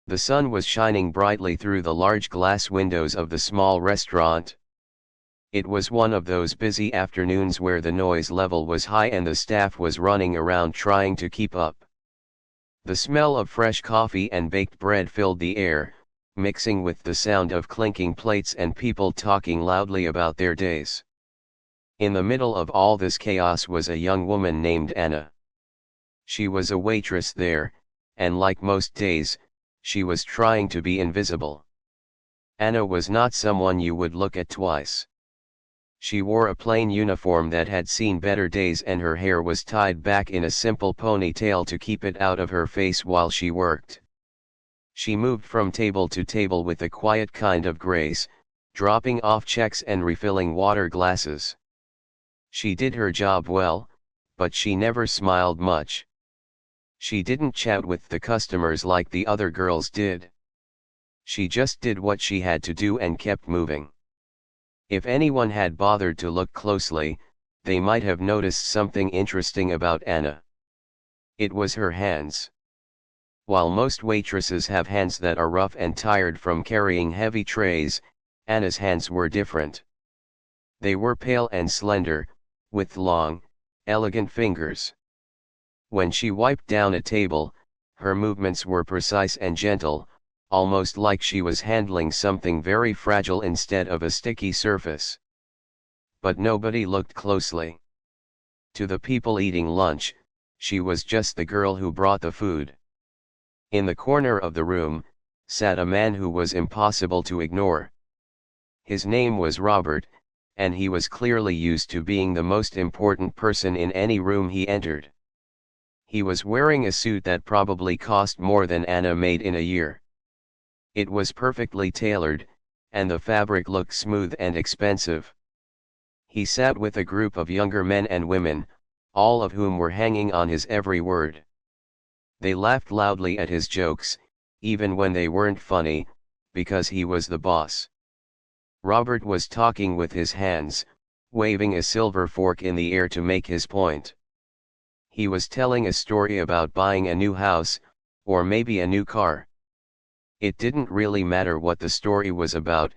The sun was shining brightly through the large glass windows of the small restaurant. It was one of those busy afternoons where the noise level was high and the staff was running around trying to keep up. The smell of fresh coffee and baked bread filled the air, mixing with the sound of clinking plates and people talking loudly about their days. In the middle of all this chaos was a young woman named Anna. She was a waitress there, and like most days, she was trying to be invisible. Anna was not someone you would look at twice. She wore a plain uniform that had seen better days and her hair was tied back in a simple ponytail to keep it out of her face while she worked. She moved from table to table with a quiet kind of grace, dropping off checks and refilling water glasses. She did her job well, but she never smiled much. She didn't chat with the customers like the other girls did. She just did what she had to do and kept moving. If anyone had bothered to look closely, they might have noticed something interesting about Anna. It was her hands. While most waitresses have hands that are rough and tired from carrying heavy trays, Anna's hands were different. They were pale and slender, with long, elegant fingers. When she wiped down a table, her movements were precise and gentle, almost like she was handling something very fragile instead of a sticky surface. But nobody looked closely. To the people eating lunch, she was just the girl who brought the food. In the corner of the room, sat a man who was impossible to ignore. His name was Robert, and he was clearly used to being the most important person in any room he entered. He was wearing a suit that probably cost more than Anna made in a year. It was perfectly tailored, and the fabric looked smooth and expensive. He sat with a group of younger men and women, all of whom were hanging on his every word. They laughed loudly at his jokes, even when they weren't funny, because he was the boss. Robert was talking with his hands, waving a silver fork in the air to make his point. He was telling a story about buying a new house, or maybe a new car. It didn't really matter what the story was about,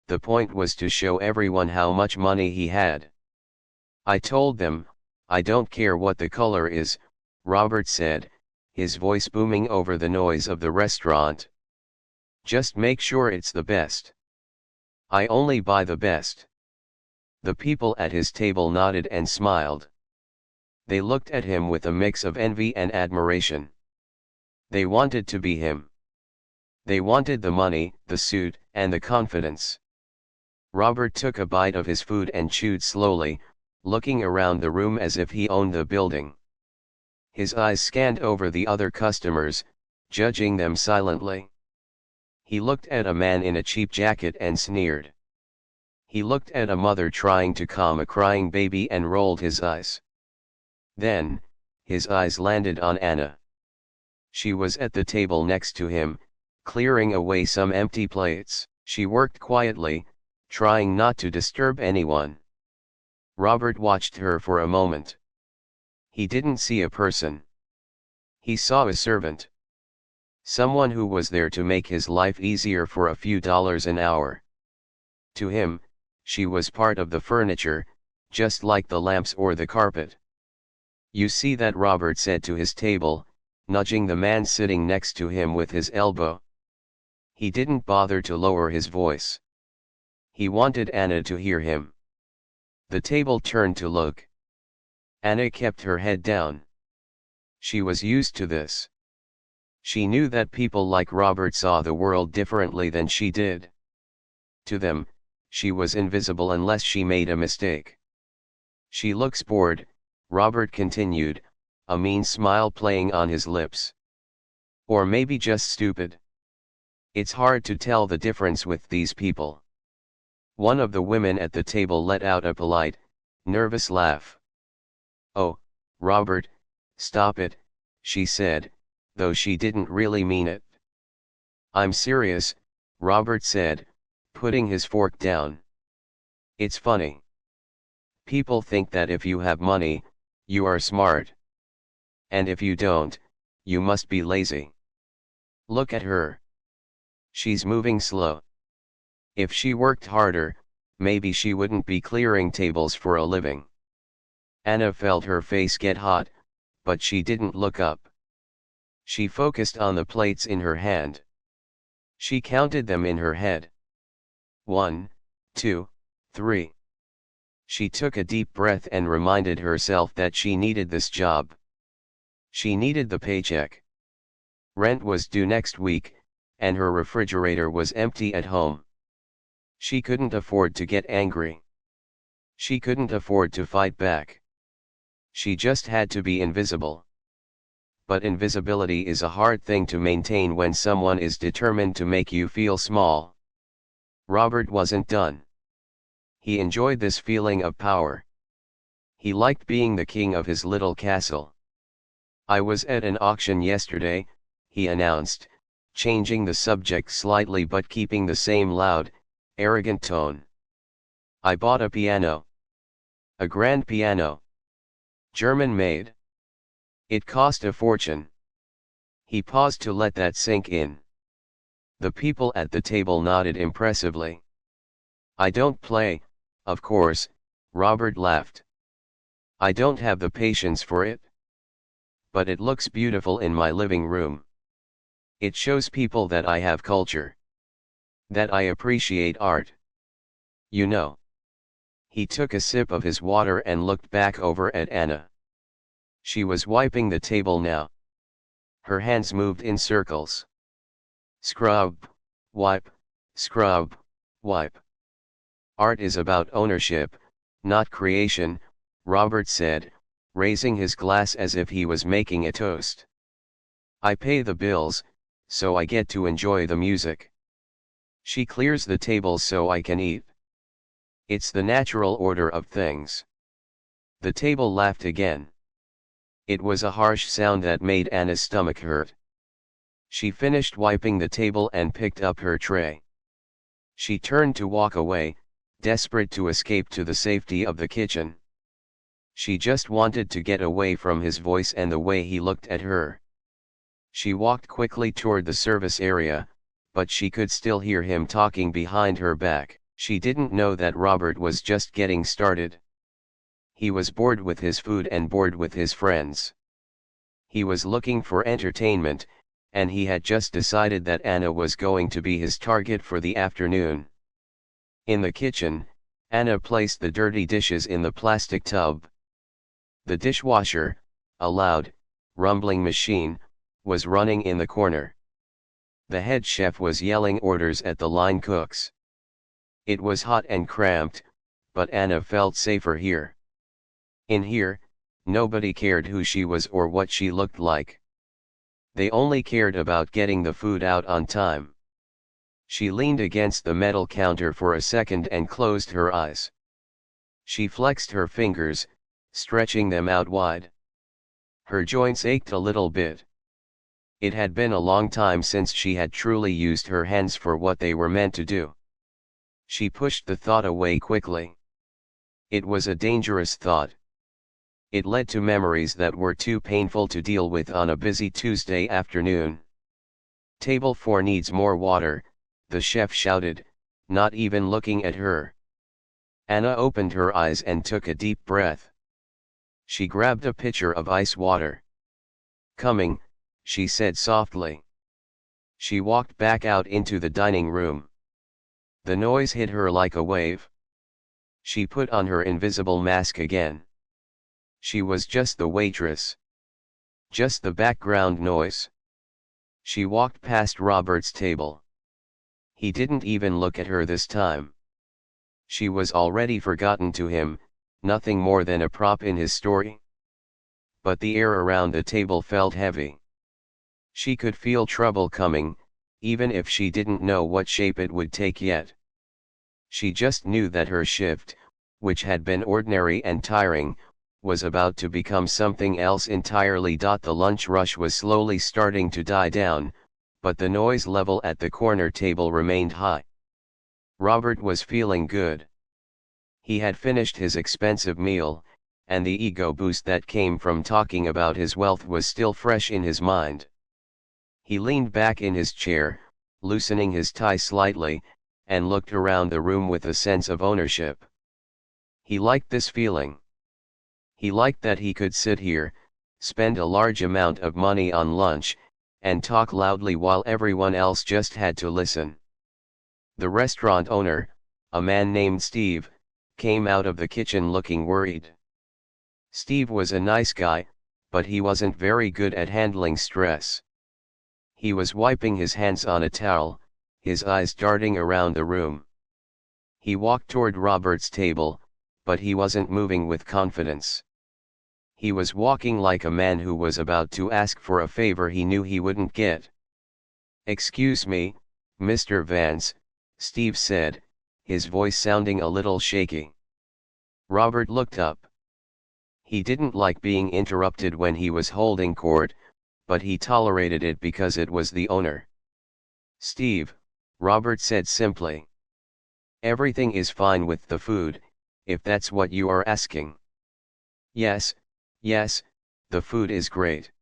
the point was to show everyone how much money he had. I told them, I don't care what the color is, Robert said, his voice booming over the noise of the restaurant. Just make sure it's the best. I only buy the best. The people at his table nodded and smiled. They looked at him with a mix of envy and admiration. They wanted to be him. They wanted the money, the suit, and the confidence. Robert took a bite of his food and chewed slowly, looking around the room as if he owned the building. His eyes scanned over the other customers, judging them silently. He looked at a man in a cheap jacket and sneered. He looked at a mother trying to calm a crying baby and rolled his eyes. Then, his eyes landed on Anna. She was at the table next to him, clearing away some empty plates. She worked quietly, trying not to disturb anyone. Robert watched her for a moment. He didn't see a person. He saw a servant. Someone who was there to make his life easier for a few dollars an hour. To him, she was part of the furniture, just like the lamps or the carpet. You see that, Robert said to his table, nudging the man sitting next to him with his elbow. He didn't bother to lower his voice. He wanted Anna to hear him. The table turned to look. Anna kept her head down. She was used to this. She knew that people like Robert saw the world differently than she did. To them, she was invisible unless she made a mistake. She looks bored, Robert continued, a mean smile playing on his lips. Or maybe just stupid. It's hard to tell the difference with these people. One of the women at the table let out a polite, nervous laugh. Oh, Robert, stop it, she said, though she didn't really mean it. I'm serious, Robert said, putting his fork down. It's funny. People think that if you have money, you are smart. And if you don't, you must be lazy. Look at her, She's moving slow. If she worked harder, maybe she wouldn't be clearing tables for a living. Anna felt her face get hot, but she didn't look up. She focused on the plates in her hand. She counted them in her head. 1, 2, 3. She took a deep breath and reminded herself that she needed this job. She needed the paycheck. Rent was due next week, and her refrigerator was empty at home. She couldn't afford to get angry. She couldn't afford to fight back. She just had to be invisible. But invisibility is a hard thing to maintain when someone is determined to make you feel small. Robert wasn't done. He enjoyed this feeling of power. He liked being the king of his little castle. "I was at an auction yesterday," he announced, changing the subject slightly but keeping the same loud, arrogant tone. "I bought a piano. A grand piano. German-made. It cost a fortune." He paused to let that sink in. The people at the table nodded impressively. "I don't play, of course," Robert laughed. "I don't have the patience for it. But it looks beautiful in my living room. It shows people that I have culture. That I appreciate art. You know." He took a sip of his water and looked back over at Anna. She was wiping the table now. Her hands moved in circles. Scrub, wipe, scrub, wipe. "Art is about ownership, not creation," Robert said, raising his glass as if he was making a toast. "I pay the bills, so I get to enjoy the music. She clears the tables so I can eat. It's the natural order of things." The table laughed again. It was a harsh sound that made Anna's stomach hurt. She finished wiping the table and picked up her tray. She turned to walk away, desperate to escape to the safety of the kitchen. She just wanted to get away from his voice and the way he looked at her. She walked quickly toward the service area, but she could still hear him talking behind her back. She didn't know that Robert was just getting started. He was bored with his food and bored with his friends. He was looking for entertainment, and he had just decided that Anna was going to be his target for the afternoon. In the kitchen, Anna placed the dirty dishes in the plastic tub. The dishwasher, a loud, rumbling machine, was running in the corner. The head chef was yelling orders at the line cooks. It was hot and cramped, but Anna felt safer here. In here, nobody cared who she was or what she looked like. They only cared about getting the food out on time. She leaned against the metal counter for a second and closed her eyes. She flexed her fingers, stretching them out wide. Her joints ached a little bit. It had been a long time since she had truly used her hands for what they were meant to do. She pushed the thought away quickly. It was a dangerous thought. It led to memories that were too painful to deal with on a busy Tuesday afternoon. "Table 4 needs more water," the chef shouted, not even looking at her. Anna opened her eyes and took a deep breath. She grabbed a pitcher of ice water. "Coming," she said softly. She walked back out into the dining room. The noise hit her like a wave. She put on her invisible mask again. She was just the waitress. Just the background noise. She walked past Robert's table. He didn't even look at her this time. She was already forgotten to him, nothing more than a prop in his story. But the air around the table felt heavy. She could feel trouble coming, even if she didn't know what shape it would take yet. She just knew that her shift, which had been ordinary and tiring, was about to become something else entirely. The lunch rush was slowly starting to die down, but the noise level at the corner table remained high. Robert was feeling good. He had finished his expensive meal, and the ego boost that came from talking about his wealth was still fresh in his mind. He leaned back in his chair, loosening his tie slightly, and looked around the room with a sense of ownership. He liked this feeling. He liked that he could sit here, spend a large amount of money on lunch, and talk loudly while everyone else just had to listen. The restaurant owner, a man named Steve, came out of the kitchen looking worried. Steve was a nice guy, but he wasn't very good at handling stress. He was wiping his hands on a towel, his eyes darting around the room. He walked toward Robert's table, but he wasn't moving with confidence. He was walking like a man who was about to ask for a favor he knew he wouldn't get. "Excuse me, Mr. Vance," Steve said, his voice sounding a little shaky. Robert looked up. He didn't like being interrupted when he was holding court, but he tolerated it because it was the owner. "Steve," Robert said simply. "Everything is fine with the food, if that's what you are asking." Yes, the food is great."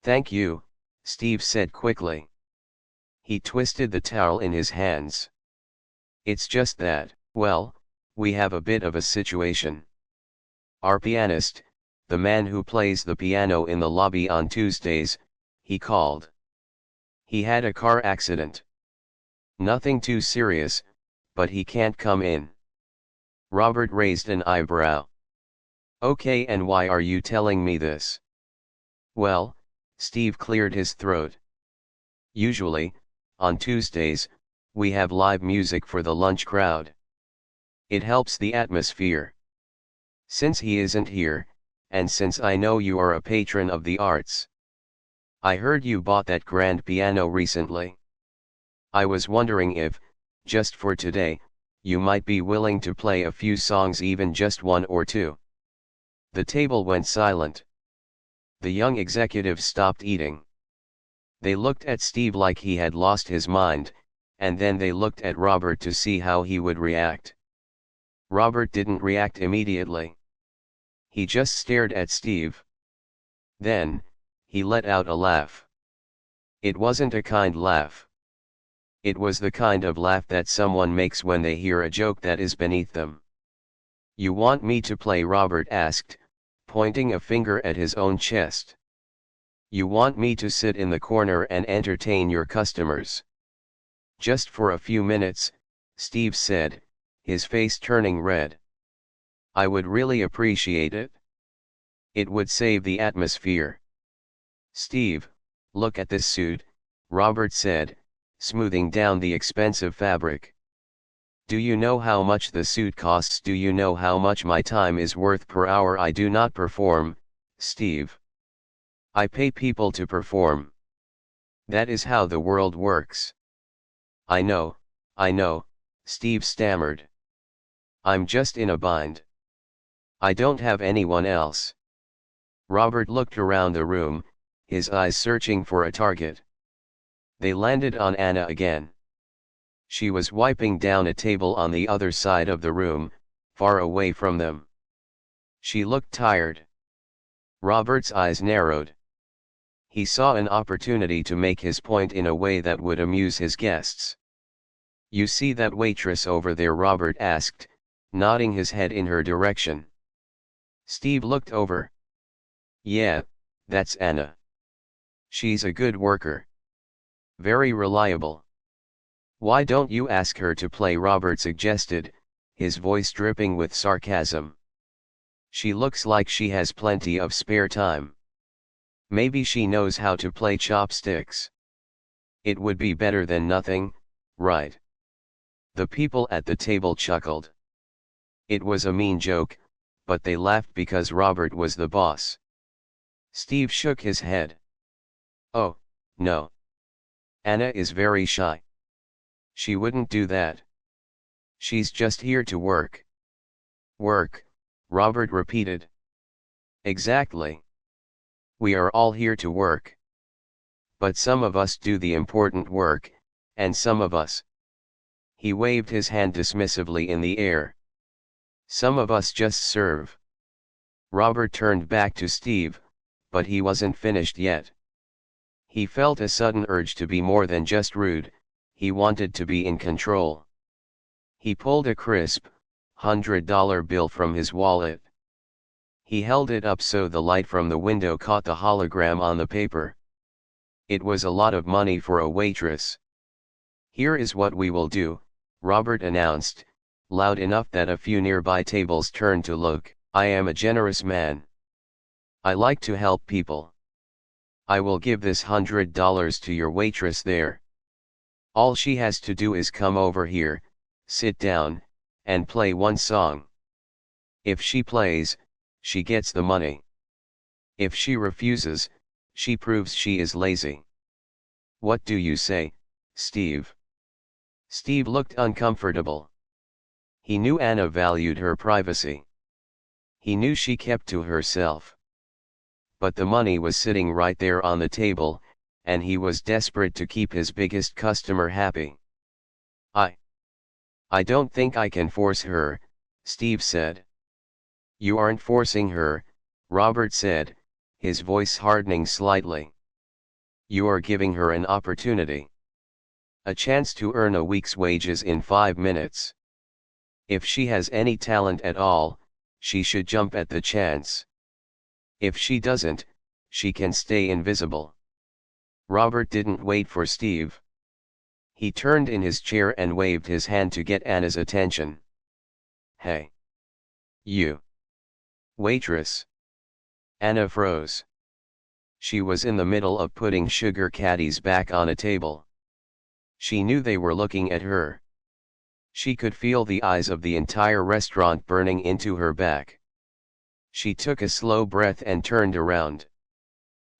"Thank you," Steve said quickly. He twisted the towel in his hands. "It's just that, well, we have a bit of a situation. Our pianist, the man who plays the piano in the lobby on Tuesdays," he called. "He had a car accident. Nothing too serious, but he can't come in." Robert raised an eyebrow. "Okay, and why are you telling me this?" "Well," Steve cleared his throat. "Usually, on Tuesdays, we have live music for the lunch crowd. It helps the atmosphere. Since he isn't here, and since I know you are a patron of the arts. I heard you bought that grand piano recently. I was wondering if, just for today, you might be willing to play a few songs, even just one or two." The table went silent. The young executive stopped eating. They looked at Steve like he had lost his mind, and then they looked at Robert to see how he would react. Robert didn't react immediately. He just stared at Steve. Then, he let out a laugh. It wasn't a kind laugh. It was the kind of laugh that someone makes when they hear a joke that is beneath them. "You want me to play?" Robert asked, pointing a finger at his own chest. "You want me to sit in the corner and entertain your customers?" "Just for a few minutes," Steve said, his face turning red. "I would really appreciate it. It would save the atmosphere." "Steve, look at this suit," Robert said, smoothing down the expensive fabric. "Do you know how much the suit costs? Do you know how much my time is worth per hour I do not perform, Steve? I pay people to perform. That is how the world works." I know, Steve stammered. "I'm just in a bind. I don't have anyone else." Robert looked around the room, his eyes searching for a target. They landed on Anna again. She was wiping down a table on the other side of the room, far away from them. She looked tired. Robert's eyes narrowed. He saw an opportunity to make his point in a way that would amuse his guests. "You see that waitress over there?" Robert asked, nodding his head in her direction. Steve looked over. "Yeah, that's Anna. She's a good worker. Very reliable. Why don't you ask her to play?" Robert suggested, his voice dripping with sarcasm. "She looks like she has plenty of spare time. Maybe she knows how to play chopsticks. It would be better than nothing, right?" The people at the table chuckled. It was a mean joke, but they laughed because Robert was the boss. Steve shook his head. "Oh, no. Anna is very shy. She wouldn't do that. She's just here to work." "Work," Robert repeated. "Exactly. We are all here to work. But some of us do the important work, and some of us—" He waved his hand dismissively in the air. "Some of us just serve." Robert turned back to Steve, but he wasn't finished yet. He felt a sudden urge to be more than just rude, he wanted to be in control. He pulled a crisp, $100 bill from his wallet. He held it up so the light from the window caught the hologram on the paper. It was a lot of money for a waitress. "Here is what we will do," Robert announced, loud enough that a few nearby tables turned to look. "I am a generous man. I like to help people. I will give this $100 to your waitress there. All she has to do is come over here, sit down, and play one song. If she plays, she gets the money. If she refuses, she proves she is lazy. What do you say, Steve?" Steve looked uncomfortable. He knew Anna valued her privacy. He knew she kept to herself. But the money was sitting right there on the table, and he was desperate to keep his biggest customer happy. I don't think I can force her," Steve said. "You aren't forcing her," Robert said, his voice hardening slightly. "You are giving her an opportunity. A chance to earn a week's wages in 5 minutes. If she has any talent at all, she should jump at the chance. If she doesn't, she can stay invisible." Robert didn't wait for Steve. He turned in his chair and waved his hand to get Anna's attention. "Hey. You. Waitress." Anna froze. She was in the middle of putting sugar caddies back on a table. She knew they were looking at her. She could feel the eyes of the entire restaurant burning into her back. She took a slow breath and turned around.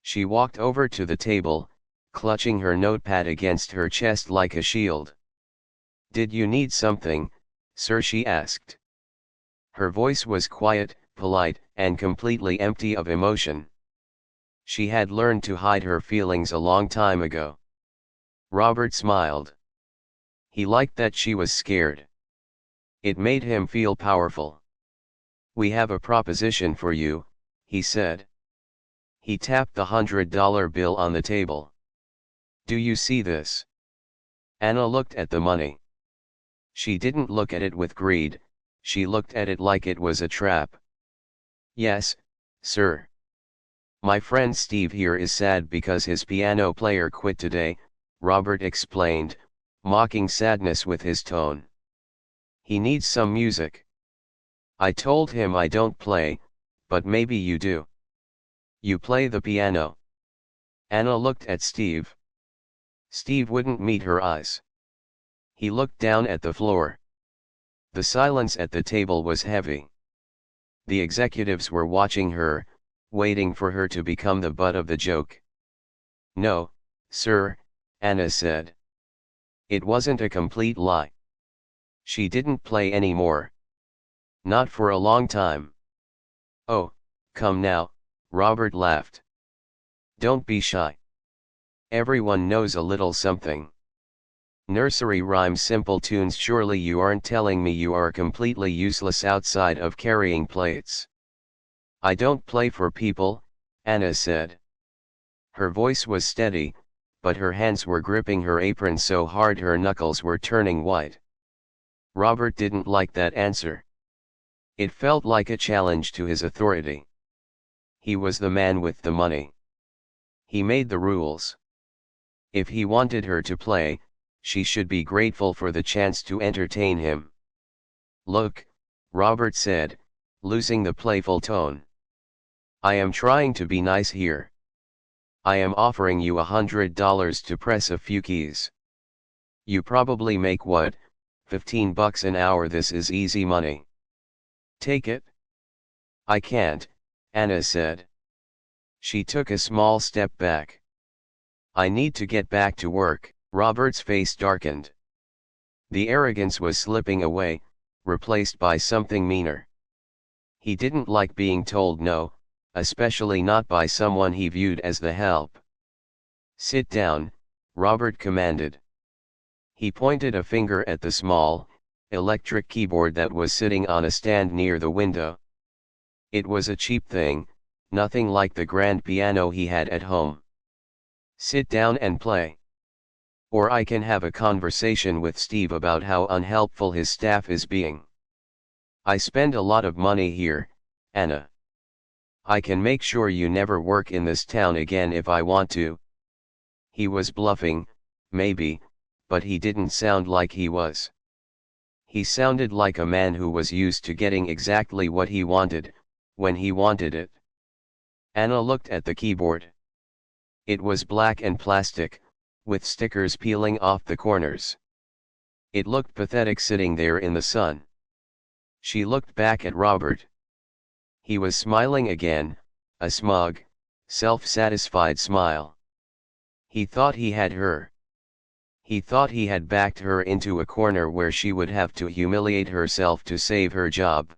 She walked over to the table, clutching her notepad against her chest like a shield. "Did you need something, sir?" she asked. Her voice was quiet, polite, and completely empty of emotion. She had learned to hide her feelings a long time ago. Robert smiled. He liked that she was scared. It made him feel powerful. "We have a proposition for you," he said. He tapped the $100 bill on the table. "Do you see this?" Anna looked at the money. She didn't look at it with greed, she looked at it like it was a trap. "Yes, sir. My friend Steve here is sad because his piano player quit today," Robert explained, mocking sadness with his tone. "He needs some music. I told him I don't play, but maybe you do. You play the piano." Anna looked at Steve. Steve wouldn't meet her eyes. He looked down at the floor. The silence at the table was heavy. The executives were watching her, waiting for her to become the butt of the joke. "No, sir," Anna said. It wasn't a complete lie. She didn't play anymore. Not for a long time. "Oh, come now," Robert laughed. "Don't be shy. Everyone knows a little something. Nursery rhyme simple tunes. Surely you aren't telling me you are completely useless outside of carrying plates." "I don't play for people," Anna said. Her voice was steady, but her hands were gripping her apron so hard her knuckles were turning white. Robert didn't like that answer. It felt like a challenge to his authority. He was the man with the money. He made the rules. If he wanted her to play, she should be grateful for the chance to entertain him. "Look," Robert said, losing the playful tone. "I am trying to be nice here. I am offering you $100 to press a few keys. You probably make what, $15 an hour? This is easy money. Take it." "I can't," Anna said. She took a small step back. "I need to get back to work." Robert's face darkened. The arrogance was slipping away, replaced by something meaner. He didn't like being told no, especially not by someone he viewed as the help. "Sit down," Robert commanded. He pointed a finger at the small, electric keyboard that was sitting on a stand near the window. It was a cheap thing, nothing like the grand piano he had at home. "Sit down and play." Or I can have a conversation with Steve about how unhelpful his staff is being. I spend a lot of money here, Anna. I can make sure you never work in this town again if I want to. He was bluffing, maybe, but he didn't sound like he was. He sounded like a man who was used to getting exactly what he wanted, when he wanted it. Anna looked at the keyboard. It was black and plastic, with stickers peeling off the corners. It looked pathetic sitting there in the sun. She looked back at Robert. He was smiling again, a smug, self-satisfied smile. He thought he had her. He thought he had backed her into a corner where she would have to humiliate herself to save her job.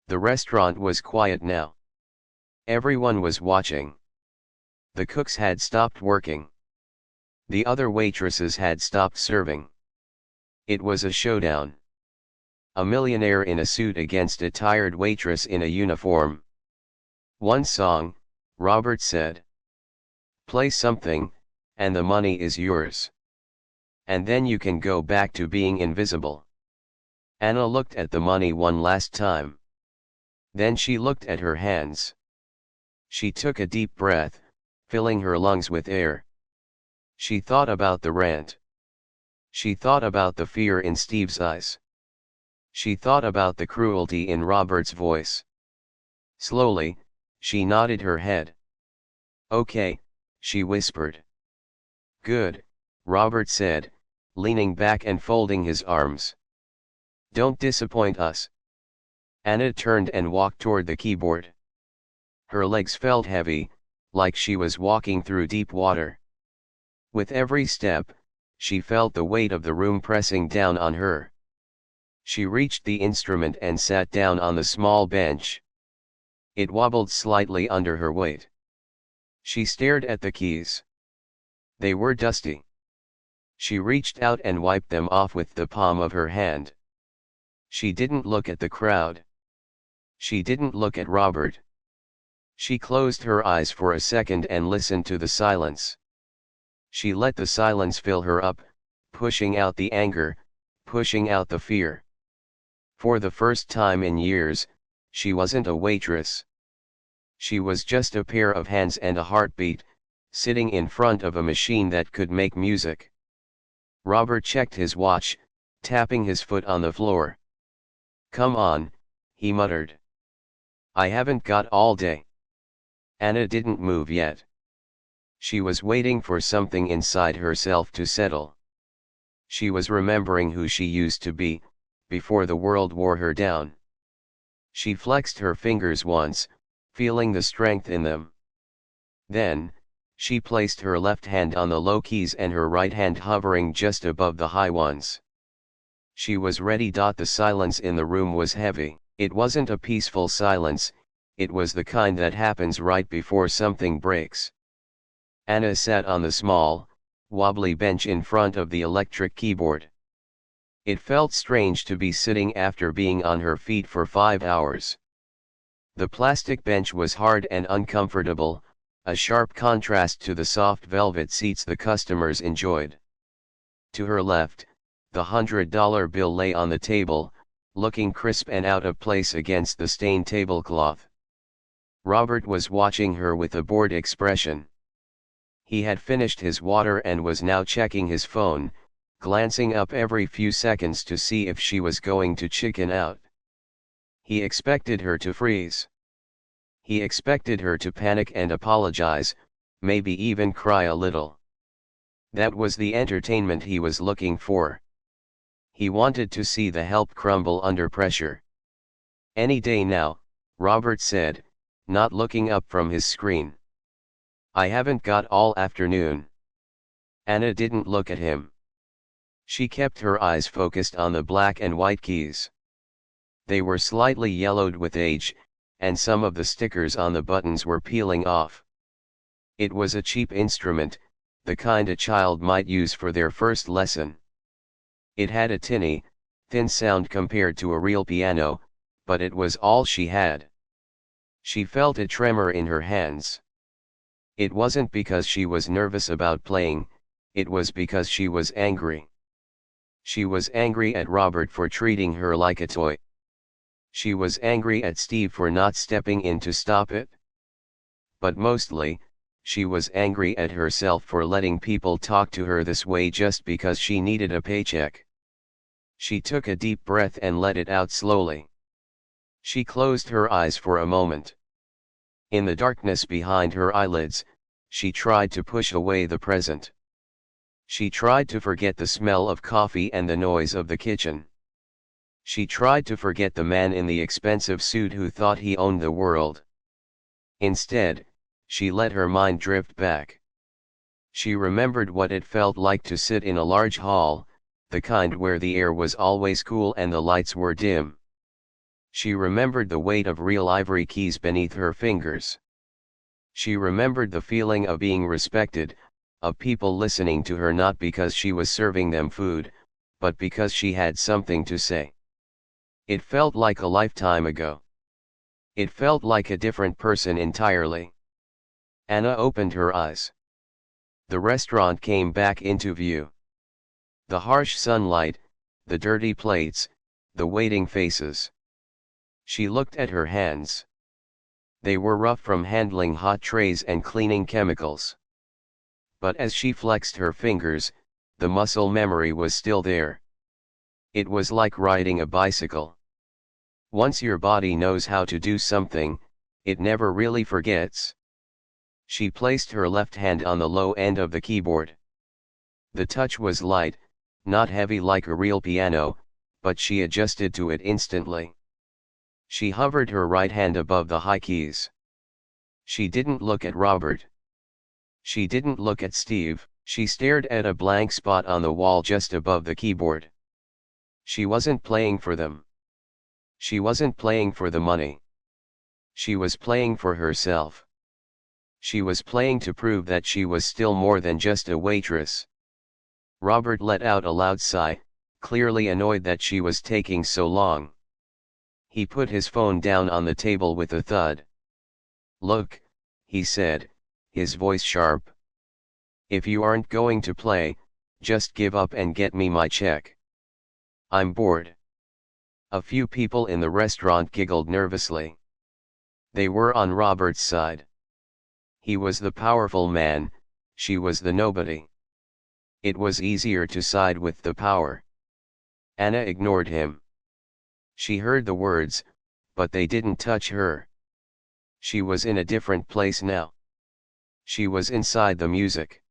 The restaurant was quiet now. Everyone was watching. The cooks had stopped working. The other waitresses had stopped serving. It was a showdown. A millionaire in a suit against a tired waitress in a uniform. One song, Robert said. Play something, and the money is yours. And then you can go back to being invisible. Anna looked at the money one last time. Then she looked at her hands. She took a deep breath, filling her lungs with air. She thought about the rent. She thought about the fear in Steve's eyes. She thought about the cruelty in Robert's voice. Slowly, she nodded her head. Okay, she whispered. Good, Robert said, leaning back and folding his arms. Don't disappoint us. Anna turned and walked toward the keyboard. Her legs felt heavy, like she was walking through deep water. With every step, she felt the weight of the room pressing down on her. She reached the instrument and sat down on the small bench. It wobbled slightly under her weight. She stared at the keys. They were dusty. She reached out and wiped them off with the palm of her hand. She didn't look at the crowd. She didn't look at Robert. She closed her eyes for a second and listened to the silence. She let the silence fill her up, pushing out the anger, pushing out the fear. For the first time in years, she wasn't a waitress. She was just a pair of hands and a heartbeat, sitting in front of a machine that could make music. Robert checked his watch, tapping his foot on the floor. Come on, he muttered. I haven't got all day. Anna didn't move yet. She was waiting for something inside herself to settle. She was remembering who she used to be, before the world wore her down. She flexed her fingers once, feeling the strength in them. Then, she placed her left hand on the low keys and her right hand hovering just above the high ones. She was ready. The silence in the room was heavy. It wasn't a peaceful silence, it was the kind that happens right before something breaks. Anna sat on the small, wobbly bench in front of the electric keyboard. It felt strange to be sitting after being on her feet for 5 hours. The plastic bench was hard and uncomfortable, a sharp contrast to the soft velvet seats the customers enjoyed. To her left, the $100 bill lay on the table, looking crisp and out of place against the stained tablecloth. Robert was watching her with a bored expression. He had finished his water and was now checking his phone, glancing up every few seconds to see if she was going to chicken out. He expected her to freeze. He expected her to panic and apologize, maybe even cry a little. That was the entertainment he was looking for. He wanted to see the help crumble under pressure. Any day now, Robert said, not looking up from his screen. I haven't got all afternoon. Anna didn't look at him. She kept her eyes focused on the black and white keys. They were slightly yellowed with age, and some of the stickers on the buttons were peeling off. It was a cheap instrument, the kind a child might use for their first lesson. It had a tinny, thin sound compared to a real piano, but it was all she had. She felt a tremor in her hands. It wasn't because she was nervous about playing, It was because she was angry. She was angry at Robert for treating her like a toy. She was angry at Steve for not stepping in to stop it. But mostly, she was angry at herself for letting people talk to her this way just because she needed a paycheck. She took a deep breath and let it out slowly. She closed her eyes for a moment. In the darkness behind her eyelids, she tried to push away the present. She tried to forget the smell of coffee and the noise of the kitchen. She tried to forget the man in the expensive suit who thought he owned the world. Instead, she let her mind drift back. She remembered what it felt like to sit in a large hall, the kind where the air was always cool and the lights were dim. She remembered the weight of real ivory keys beneath her fingers. She remembered the feeling of being respected, of people listening to her not because she was serving them food, but because she had something to say. It felt like a lifetime ago. It felt like a different person entirely. Anna opened her eyes. The restaurant came back into view. The harsh sunlight, the dirty plates, the waiting faces. She looked at her hands. They were rough from handling hot trays and cleaning chemicals. But as she flexed her fingers, the muscle memory was still there. It was like riding a bicycle. Once your body knows how to do something, it never really forgets. She placed her left hand on the low end of the keyboard. The touch was light, not heavy like a real piano, but she adjusted to it instantly. She hovered her right hand above the high keys. She didn't look at Robert. She didn't look at Steve, she stared at a blank spot on the wall just above the keyboard. She wasn't playing for them. She wasn't playing for the money. She was playing for herself. She was playing to prove that she was still more than just a waitress. Robert let out a loud sigh, clearly annoyed that she was taking so long. He put his phone down on the table with a thud. "Look," he said, his voice sharp. "If you aren't going to play, just give up and get me my check. I'm bored." A few people in the restaurant giggled nervously. They were on Robert's side. He was the powerful man, she was the nobody. It was easier to side with the power. Anna ignored him. She heard the words, but they didn't touch her. She was in a different place now. She was inside the music.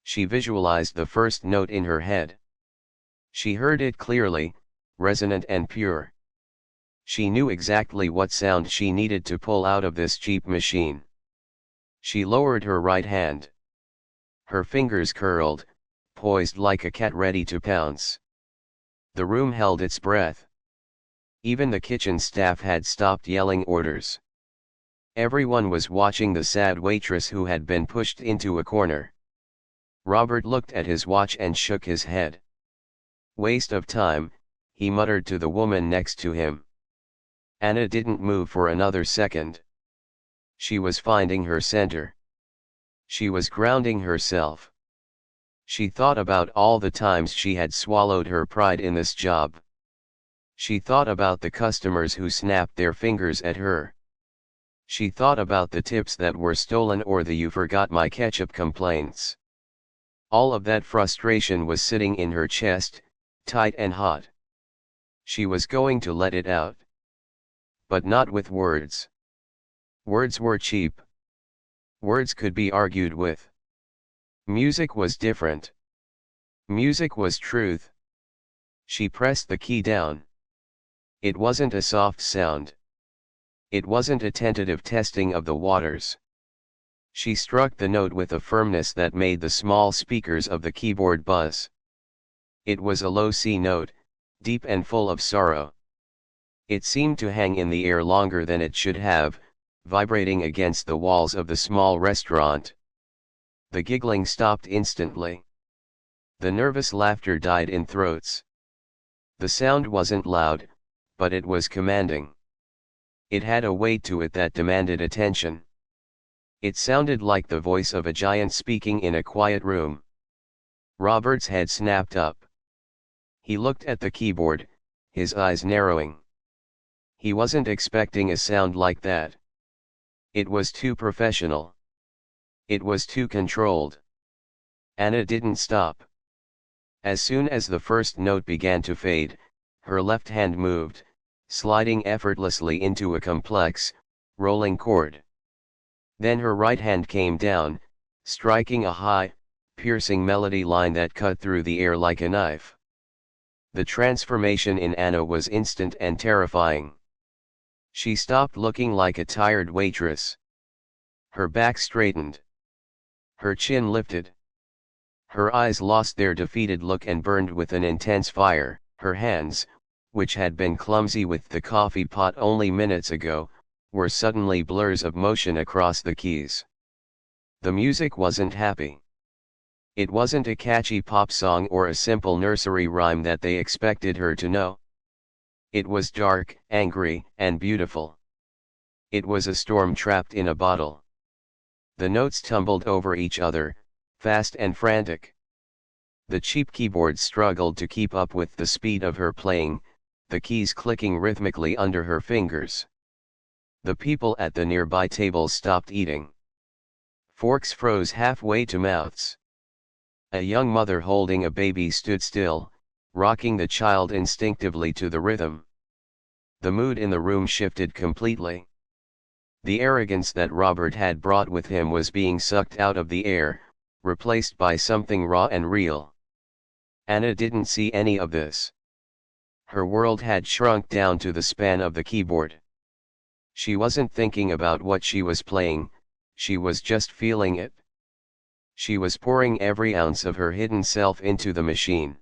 She visualized the first note in her head. She heard it clearly, resonant and pure. She knew exactly what sound she needed to pull out of this cheap machine. She lowered her right hand. Her fingers curled, poised like a cat ready to pounce. The room held its breath. Even the kitchen staff had stopped yelling orders. Everyone was watching the sad waitress who had been pushed into a corner. Robert looked at his watch and shook his head. "Waste of time," he muttered to the woman next to him. Anna didn't move for another second. She was finding her center. She was grounding herself. She thought about all the times she had swallowed her pride in this job. She thought about the customers who snapped their fingers at her. She thought about the tips that were stolen or the "you forgot my ketchup" complaints. All of that frustration was sitting in her chest, tight and hot. She was going to let it out. But not with words. Words were cheap. Words could be argued with. Music was different. Music was truth. She pressed the key down. It wasn't a soft sound. It wasn't a tentative testing of the waters. She struck the note with a firmness that made the small speakers of the keyboard buzz. It was a low C note, deep and full of sorrow. It seemed to hang in the air longer than it should have, vibrating against the walls of the small restaurant. The giggling stopped instantly. The nervous laughter died in throats. The sound wasn't loud, but it was commanding. It had a weight to it that demanded attention. It sounded like the voice of a giant speaking in a quiet room. Robert's head snapped up. He looked at the keyboard, his eyes narrowing. He wasn't expecting a sound like that. It was too professional. It was too controlled. Anna didn't stop. As soon as the first note began to fade, her left hand moved, sliding effortlessly into a complex, rolling chord. Then her right hand came down, striking a high, piercing melody line that cut through the air like a knife. The transformation in Anna was instant and terrifying. She stopped looking like a tired waitress. Her back straightened. Her chin lifted. Her eyes lost their defeated look and burned with an intense fire. Her hands, which had been clumsy with the coffee pot only minutes ago, were suddenly blurs of motion across the keys. The music wasn't happy. It wasn't a catchy pop song or a simple nursery rhyme that they expected her to know. It was dark, angry, and beautiful. It was a storm trapped in a bottle. The notes tumbled over each other, fast and frantic. The cheap keyboard struggled to keep up with the speed of her playing, the keys clicking rhythmically under her fingers. The people at the nearby tables stopped eating. Forks froze halfway to mouths. A young mother holding a baby stood still, rocking the child instinctively to the rhythm. The mood in the room shifted completely. The arrogance that Robert had brought with him was being sucked out of the air, replaced by something raw and real. Anna didn't see any of this. Her world had shrunk down to the span of the keyboard. She wasn't thinking about what she was playing, she was just feeling it. She was pouring every ounce of her hidden self into the machine.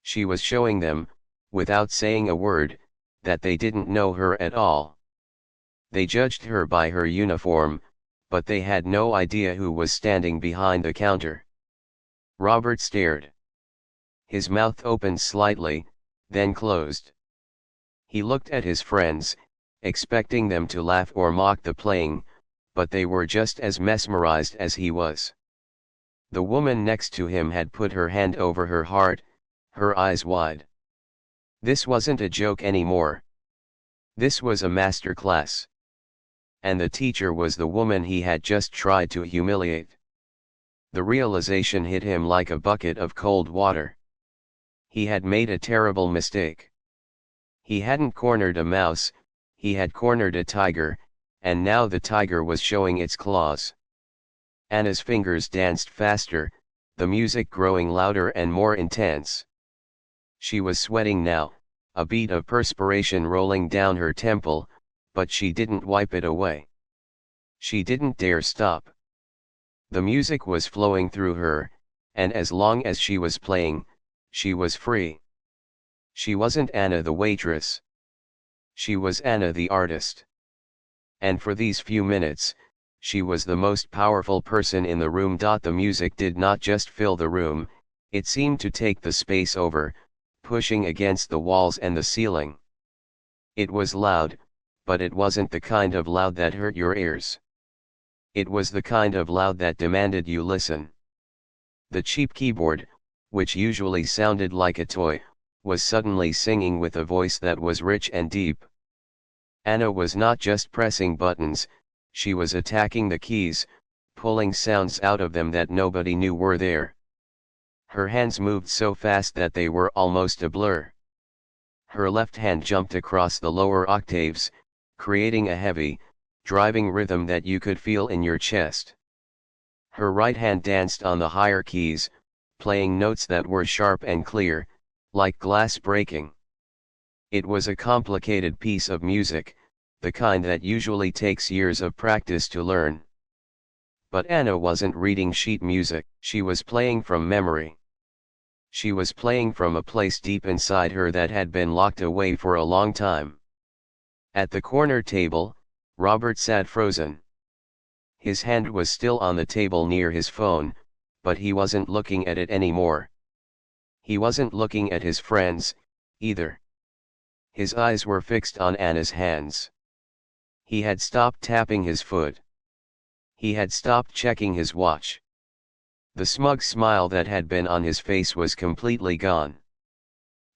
She was showing them, without saying a word, that they didn't know her at all. They judged her by her uniform, but they had no idea who was standing behind the counter. Robert stared. His mouth opened slightly, then closed. He looked at his friends, expecting them to laugh or mock the playing, but they were just as mesmerized as he was. The woman next to him had put her hand over her heart, her eyes wide. This wasn't a joke anymore. This was a master class. And the teacher was the woman he had just tried to humiliate. The realization hit him like a bucket of cold water. He had made a terrible mistake. He hadn't cornered a mouse, he had cornered a tiger, and now the tiger was showing its claws. Anna's fingers danced faster, the music growing louder and more intense. She was sweating now, a bead of perspiration rolling down her temple, but she didn't wipe it away. She didn't dare stop. The music was flowing through her, and as long as she was playing, she was free. She wasn't Anna the waitress. She was Anna the artist. And for these few minutes, she was the most powerful person in the room. The music did not just fill the room, it seemed to take the space over, pushing against the walls and the ceiling. It was loud, but it wasn't the kind of loud that hurt your ears. It was the kind of loud that demanded you listen. The cheap keyboard, which usually sounded like a toy, was suddenly singing with a voice that was rich and deep. Anna was not just pressing buttons, she was attacking the keys, pulling sounds out of them that nobody knew were there. Her hands moved so fast that they were almost a blur. Her left hand jumped across the lower octaves, creating a heavy, driving rhythm that you could feel in your chest. Her right hand danced on the higher keys, playing notes that were sharp and clear, like glass breaking. It was a complicated piece of music, the kind that usually takes years of practice to learn. But Anna wasn't reading sheet music, she was playing from memory. She was playing from a place deep inside her that had been locked away for a long time. At the corner table, Robert sat frozen. His hand was still on the table near his phone, but he wasn't looking at it anymore. He wasn't looking at his friends, either. His eyes were fixed on Anna's hands. He had stopped tapping his foot. He had stopped checking his watch. The smug smile that had been on his face was completely gone.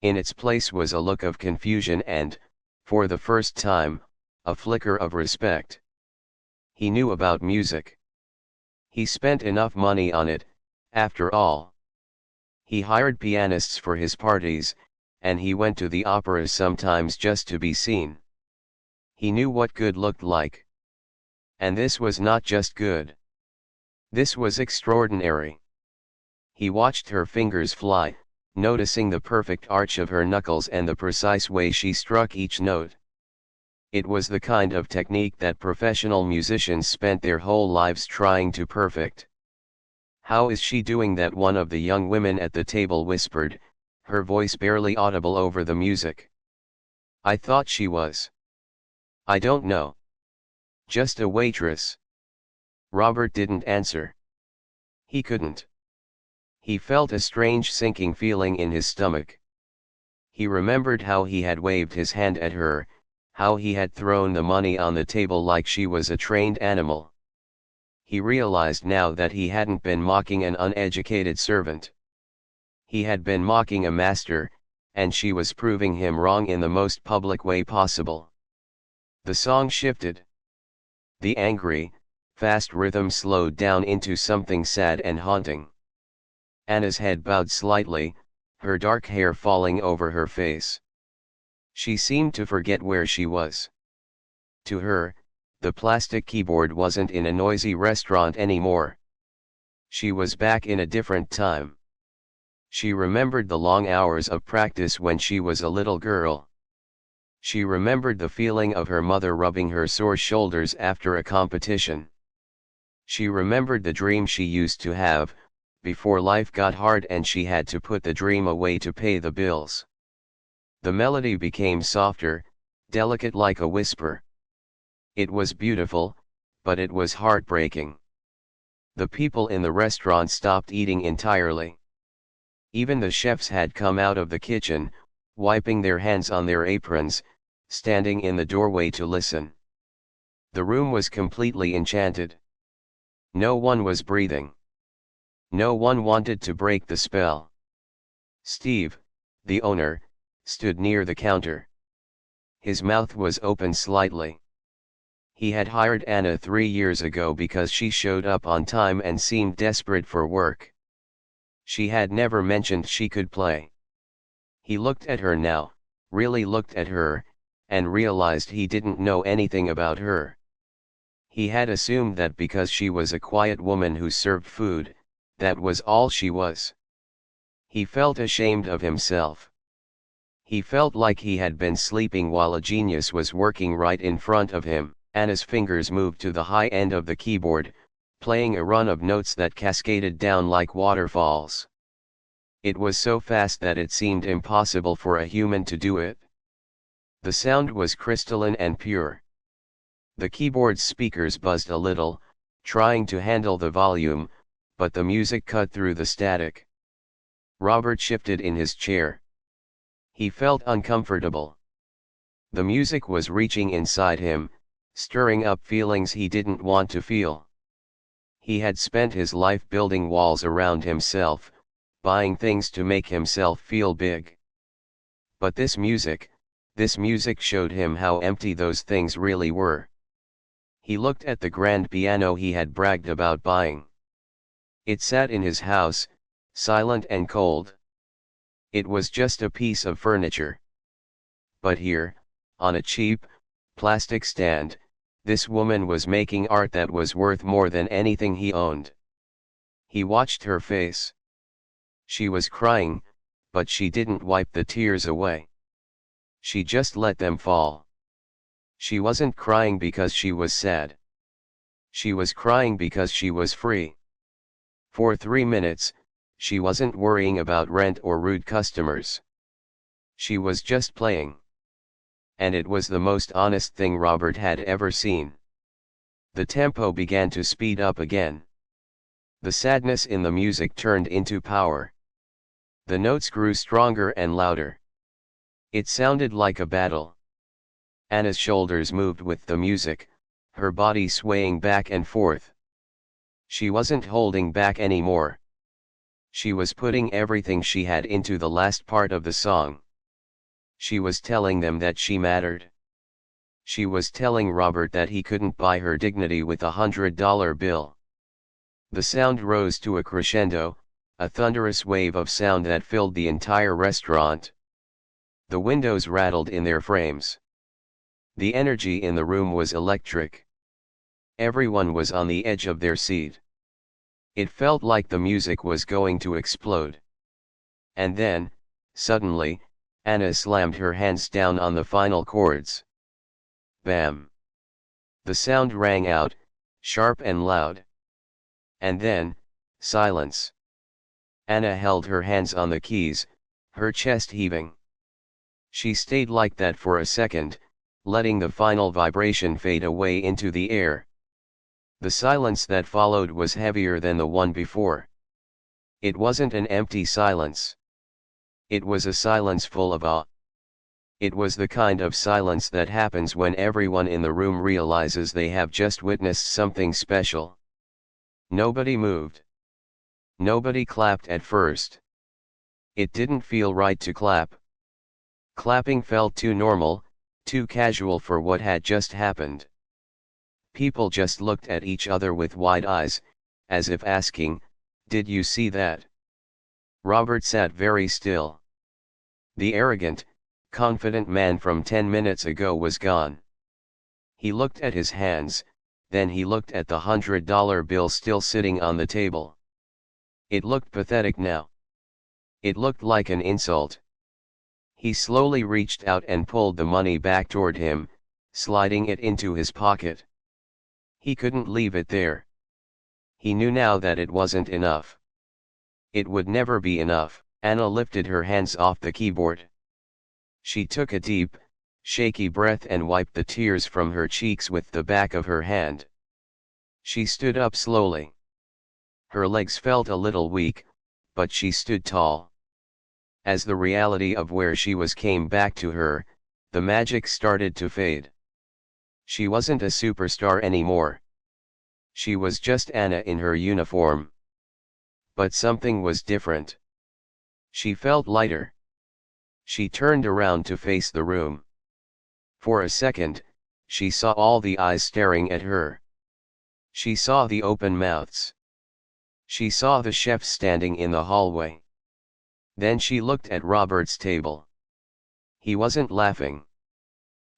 In its place was a look of confusion and, for the first time, a flicker of respect. He knew about music. He spent enough money on it, after all. He hired pianists for his parties, and he went to the operas sometimes just to be seen. He knew what good looked like. And this was not just good. This was extraordinary. He watched her fingers fly, noticing the perfect arch of her knuckles and the precise way she struck each note. It was the kind of technique that professional musicians spent their whole lives trying to perfect. "How is she doing that?" one of the young women at the table whispered, her voice barely audible over the music. "I thought she was." "I don't know. Just a waitress." Robert didn't answer. He couldn't. He felt a strange sinking feeling in his stomach. He remembered how he had waved his hand at her, how he had thrown the money on the table like she was a trained animal. He realized now that he hadn't been mocking an uneducated servant. He had been mocking a master, and she was proving him wrong in the most public way possible. The song shifted. The angry, fast rhythm slowed down into something sad and haunting. Anna's head bowed slightly, her dark hair falling over her face. She seemed to forget where she was. To her, the plastic keyboard wasn't in a noisy restaurant anymore. She was back in a different time. She remembered the long hours of practice when she was a little girl. She remembered the feeling of her mother rubbing her sore shoulders after a competition. She remembered the dream she used to have, before life got hard and she had to put the dream away to pay the bills. The melody became softer, delicate like a whisper. It was beautiful, but it was heartbreaking. The people in the restaurant stopped eating entirely. Even the chefs had come out of the kitchen, wiping their hands on their aprons, standing in the doorway to listen. The room was completely enchanted. No one was breathing. No one wanted to break the spell. Steve, the owner, stood near the counter. His mouth was open slightly. He had hired Anna 3 years ago because she showed up on time and seemed desperate for work. She had never mentioned she could play. He looked at her now, really looked at her, and realized he didn't know anything about her. He had assumed that because she was a quiet woman who served food, that was all she was. He felt ashamed of himself. He felt like he had been sleeping while a genius was working right in front of him. Anna's fingers moved to the high end of the keyboard, playing a run of notes that cascaded down like waterfalls. It was so fast that it seemed impossible for a human to do it. The sound was crystalline and pure. The keyboard's speakers buzzed a little, trying to handle the volume, but the music cut through the static. Robert shifted in his chair. He felt uncomfortable. The music was reaching inside him, stirring up feelings he didn't want to feel. He had spent his life building walls around himself, buying things to make himself feel big. But this music showed him how empty those things really were. He looked at the grand piano he had bragged about buying. It sat in his house, silent and cold. It was just a piece of furniture. But here, on a cheap, plastic stand, this woman was making art that was worth more than anything he owned. He watched her face. She was crying, but she didn't wipe the tears away. She just let them fall. She wasn't crying because she was sad. She was crying because she was free. For 3 minutes, she wasn't worrying about rent or rude customers. She was just playing. And it was the most honest thing Robert had ever seen. The tempo began to speed up again. The sadness in the music turned into power. The notes grew stronger and louder. It sounded like a battle. Anna's shoulders moved with the music, her body swaying back and forth. She wasn't holding back anymore, She was putting everything she had into the last part of the song. She was telling them that she mattered. She was telling Robert that he couldn't buy her dignity with $100 bill. The sound rose to a crescendo, a thunderous wave of sound that filled the entire restaurant. The windows rattled in their frames. The energy in the room was electric. Everyone was on the edge of their seat. It felt like the music was going to explode. And then, suddenly, Anna slammed her hands down on the final chords. Bam! The sound rang out, sharp and loud. And then, silence. Anna held her hands on the keys, her chest heaving. She stayed like that for a second, letting the final vibration fade away into the air. The silence that followed was heavier than the one before. It wasn't an empty silence. It was a silence full of awe. It was the kind of silence that happens when everyone in the room realizes they have just witnessed something special. Nobody moved. Nobody clapped at first. It didn't feel right to clap. Clapping felt too normal, too casual for what had just happened. People just looked at each other with wide eyes, as if asking, "Did you see that?" Robert sat very still. The arrogant, confident man from 10 minutes ago was gone. He looked at his hands, then he looked at the $100 bill still sitting on the table. It looked pathetic now. It looked like an insult. He slowly reached out and pulled the money back toward him, sliding it into his pocket. He couldn't leave it there. He knew now that it wasn't enough. It would never be enough. Anna lifted her hands off the keyboard. She took a deep, shaky breath and wiped the tears from her cheeks with the back of her hand. She stood up slowly. Her legs felt a little weak, but she stood tall. As the reality of where she was came back to her, the magic started to fade. She wasn't a superstar anymore. She was just Anna in her uniform. But something was different. She felt lighter. She turned around to face the room. For a second, she saw all the eyes staring at her. She saw the open mouths. She saw the chefs standing in the hallway. Then she looked at Robert's table. He wasn't laughing.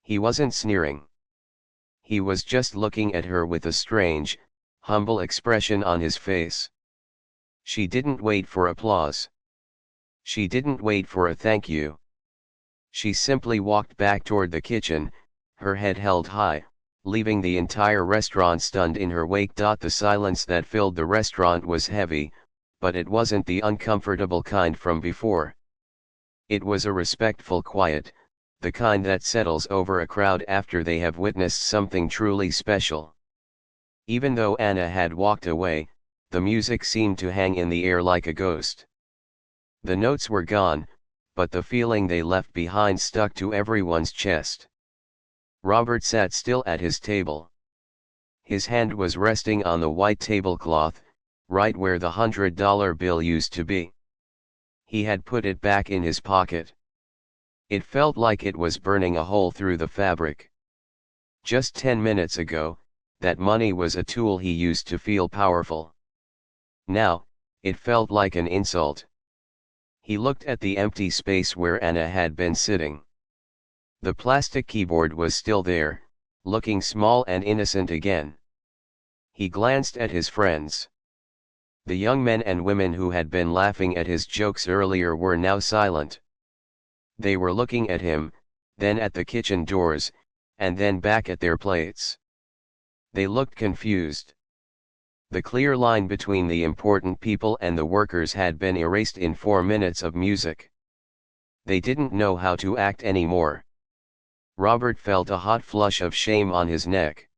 He wasn't sneering. He was just looking at her with a strange, humble expression on his face. She didn't wait for applause. She didn't wait for a thank you. She simply walked back toward the kitchen, her head held high, leaving the entire restaurant stunned in her wake. The silence that filled the restaurant was heavy, but it wasn't the uncomfortable kind from before. It was a respectful quiet, the kind that settles over a crowd after they have witnessed something truly special. Even though Anna had walked away, the music seemed to hang in the air like a ghost. The notes were gone, but the feeling they left behind stuck to everyone's chest. Robert sat still at his table. His hand was resting on the white tablecloth, right where the $100 bill used to be. He had put it back in his pocket. It felt like it was burning a hole through the fabric. Just 10 minutes ago, that money was a tool he used to feel powerful. Now, it felt like an insult. He looked at the empty space where Anna had been sitting. The plastic keyboard was still there, looking small and innocent again. He glanced at his friends. The young men and women who had been laughing at his jokes earlier were now silent. They were looking at him, then at the kitchen doors, and then back at their plates. They looked confused. The clear line between the important people and the workers had been erased in 4 minutes of music. They didn't know how to act anymore. Robert felt a hot flush of shame on his neck.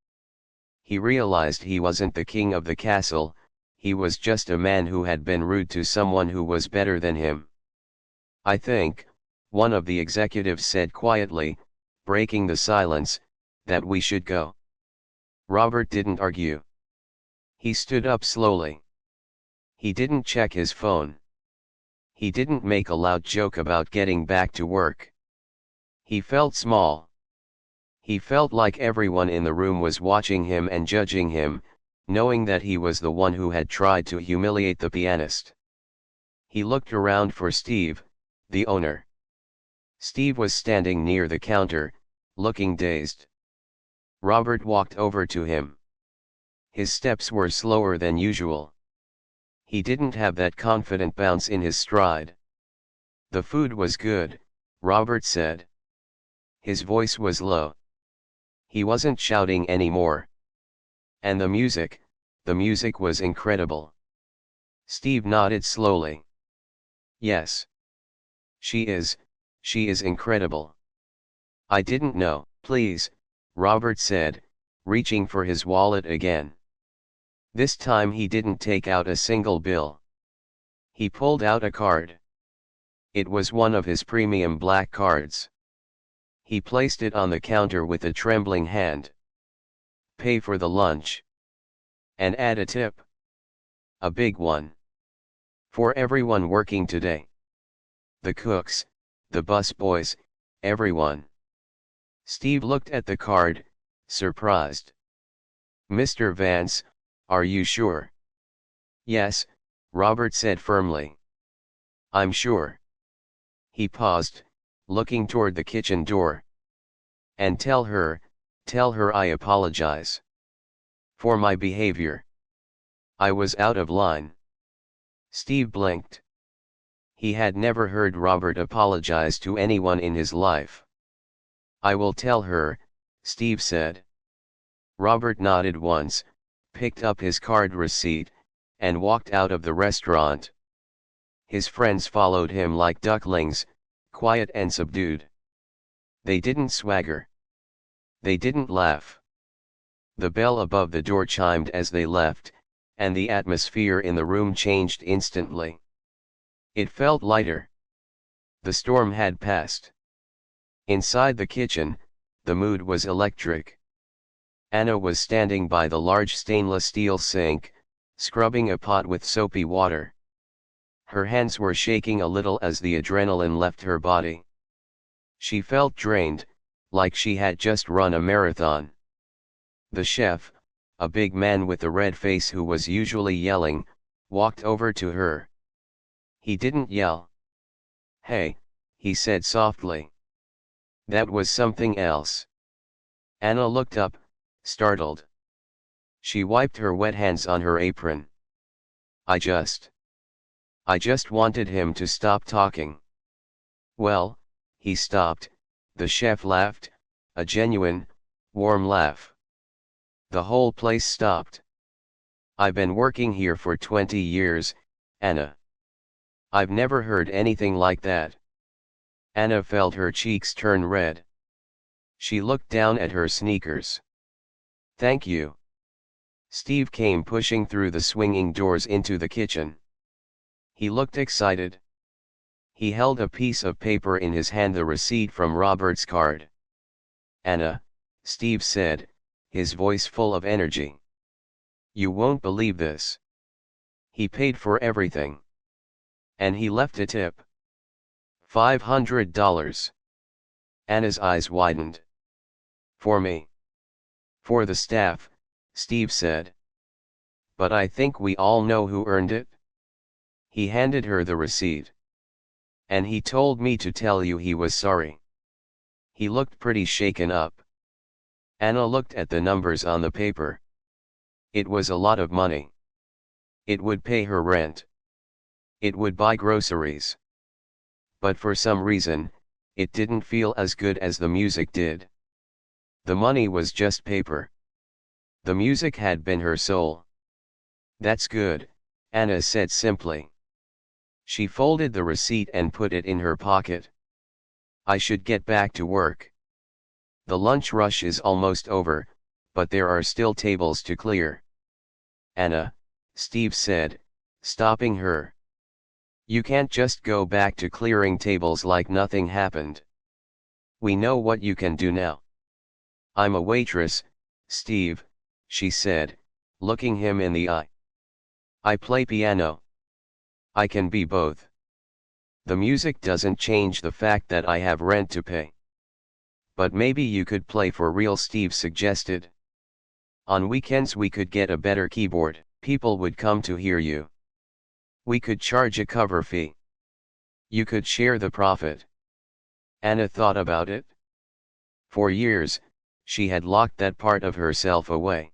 He realized he wasn't the king of the castle, he was just a man who had been rude to someone who was better than him. "I think," one of the executives said quietly, breaking the silence, "that we should go." Robert didn't argue. He stood up slowly. He didn't check his phone. He didn't make a loud joke about getting back to work. He felt small. He felt like everyone in the room was watching him and judging him, knowing that he was the one who had tried to humiliate the pianist. He looked around for Steve, the owner. Steve was standing near the counter, looking dazed. Robert walked over to him. His steps were slower than usual. He didn't have that confident bounce in his stride. "The food was good," Robert said. His voice was low. He wasn't shouting anymore. "And the music was incredible." Steve nodded slowly. "Yes. She is incredible." "I didn't know." "Please," Robert said, reaching for his wallet again. This time he didn't take out a single bill. He pulled out a card. It was one of his premium black cards. He placed it on the counter with a trembling hand. "Pay for the lunch. And add a tip. A big one. For everyone working today. The cooks, the bus boys, everyone." Steve looked at the card, surprised. "Mr. Vance, are you sure?" "Yes," Robert said firmly. "I'm sure." He paused, looking toward the kitchen door. "And tell her I apologize. For my behavior. I was out of line." Steve blinked. He had never heard Robert apologize to anyone in his life. "I will tell her," Steve said. Robert nodded once, picked up his card receipt, and walked out of the restaurant. His friends followed him like ducklings, quiet and subdued. They didn't swagger. They didn't laugh. The bell above the door chimed as they left, and the atmosphere in the room changed instantly. It felt lighter. The storm had passed. Inside the kitchen, the mood was electric. Anna was standing by the large stainless steel sink, scrubbing a pot with soapy water. Her hands were shaking a little as the adrenaline left her body. She felt drained, like she had just run a marathon. The chef, a big man with a red face who was usually yelling, walked over to her. He didn't yell. "Hey," he said softly. That was something else. Anna looked up, startled. She wiped her wet hands on her apron. I just wanted him to stop talking." "Well," he stopped, the chef laughed, a genuine, warm laugh. The whole place stopped. "I've been working here for 20 years, Anna. I've never heard anything like that." Anna felt her cheeks turn red. She looked down at her sneakers. "Thank you." Steve came pushing through the swinging doors into the kitchen. He looked excited. He held a piece of paper in his hand, the receipt from Robert's card. "Anna," Steve said, his voice full of energy. "You won't believe this. He paid for everything. And he left a tip. $500. Anna's eyes widened. "For me?" "For the staff," Steve said. "But I think we all know who earned it." He handed her the receipt. "And he told me to tell you he was sorry." He looked pretty shaken up. Anna looked at the numbers on the paper. It was a lot of money. It would pay her rent. It would buy groceries. But for some reason, it didn't feel as good as the music did. The money was just paper. The music had been her soul. "That's good," Anna said simply. She folded the receipt and put it in her pocket. "I should get back to work. The lunch rush is almost over, but there are still tables to clear." "Anna," Steve said, stopping her. "You can't just go back to clearing tables like nothing happened. We know what you can do now." "I'm a waitress, Steve," she said, looking him in the eye. "I play piano. I can be both." The music doesn't change the fact that I have rent to pay. But maybe you could play for real, Steve suggested. On weekends we could get a better keyboard, people would come to hear you. We could charge a cover fee. You could share the profit. Anna thought about it. For years, she had locked that part of herself away.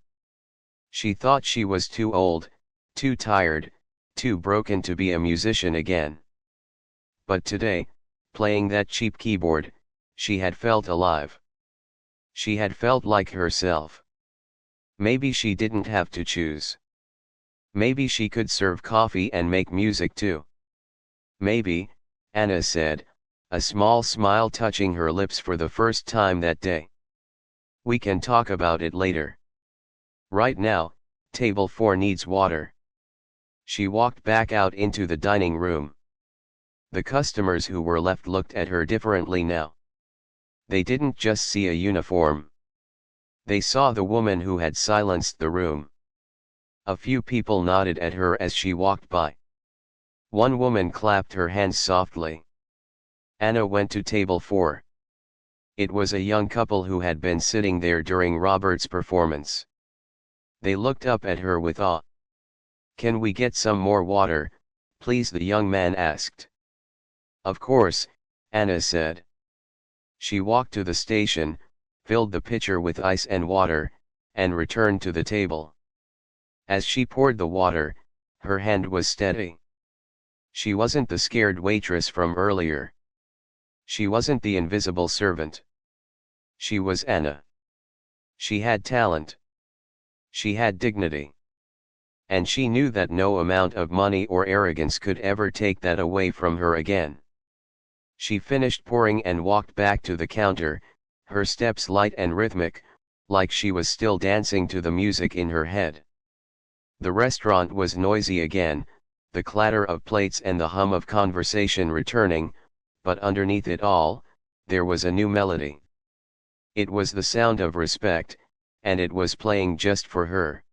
She thought she was too old, too tired, too broken to be a musician again. But today, playing that cheap keyboard, she had felt alive. She had felt like herself. Maybe she didn't have to choose. Maybe she could serve coffee and make music too. Maybe, Anna said, a small smile touching her lips for the first time that day. We can talk about it later. Right now, table 4 needs water. She walked back out into the dining room. The customers who were left looked at her differently now. They didn't just see a uniform. They saw the woman who had silenced the room. A few people nodded at her as she walked by. One woman clapped her hands softly. Anna went to table 4. It was a young couple who had been sitting there during Robert's performance. They looked up at her with awe. "Can we get some more water, please?" the young man asked. "Of course," Anna said. She walked to the station, filled the pitcher with ice and water, and returned to the table. As she poured the water, her hand was steady. She wasn't the scared waitress from earlier. She wasn't the invisible servant. She was Anna. She had talent. She had dignity. And she knew that no amount of money or arrogance could ever take that away from her again. She finished pouring and walked back to the counter, her steps light and rhythmic, like she was still dancing to the music in her head. The restaurant was noisy again, the clatter of plates and the hum of conversation returning, but underneath it all, there was a new melody. It was the sound of respect, and it was playing just for her.